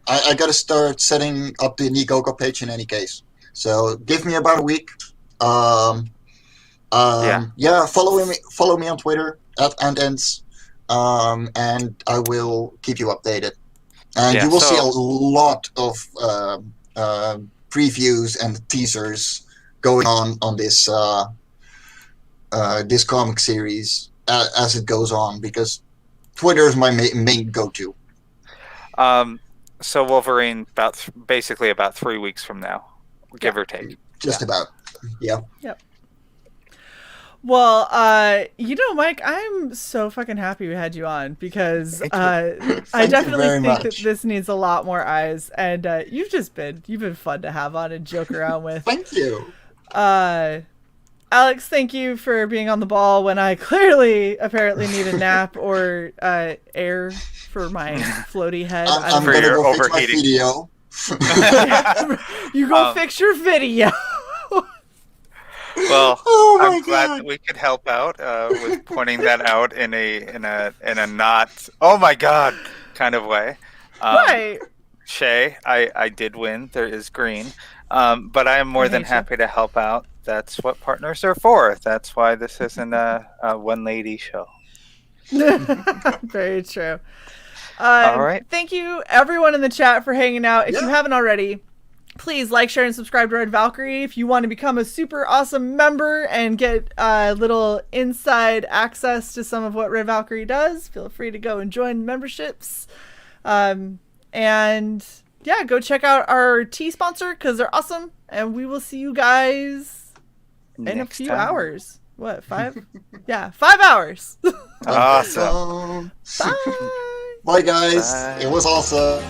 S3: I got to start setting up the Indiegogo page in any case. So give me about a week. Yeah. Follow me on Twitter at Add-Ons, and I will keep you updated. And
S1: Yeah,
S3: you will see a
S1: so-
S3: lot of previews and teasers going on this this comic series as it goes on, because Twitter is my main go-to.
S1: So Wolverine basically about 3 weeks from now, give or take.
S3: Just about. Yeah.
S2: well, Mike, I'm so fucking happy we had you on because I
S3: you
S2: definitely
S3: very
S2: think that
S3: much.
S2: this needs a lot more eyes, and you've been fun to have on and joke around with.
S3: Thank you.
S2: Alex, thank you for being on the ball when I apparently need a nap or air for my floaty head.
S3: I'm
S1: For
S3: gonna
S1: your
S3: go fix my
S1: overheating.
S3: video.
S2: You go fix your video.
S1: Well,
S3: Oh my
S1: I'm glad
S3: God.
S1: that we could help out with pointing that out in a not oh my god kind of way.
S2: Right.
S1: Shae, I did win. There is green, but I am more than
S2: hate you.
S1: happy to help out. That's what partners are for. That's why this isn't a one lady show.
S2: Very true.
S1: All right.
S2: Thank you, everyone in the chat, for hanging out. If you
S3: Yeah.
S2: haven't already, please like, share, and subscribe to Red Valkyrie. If you want to become a super awesome member and get little inside access to some of what Red Valkyrie does, feel free to go and join memberships. And yeah, go check out our tea sponsor because they're awesome. And we will see you guys in a
S1: Next
S2: few
S1: time.
S2: hours. What, 5? Yeah, 5 hours.
S1: Awesome.
S2: Bye.
S3: Bye, guys.
S1: Bye.
S3: It was awesome.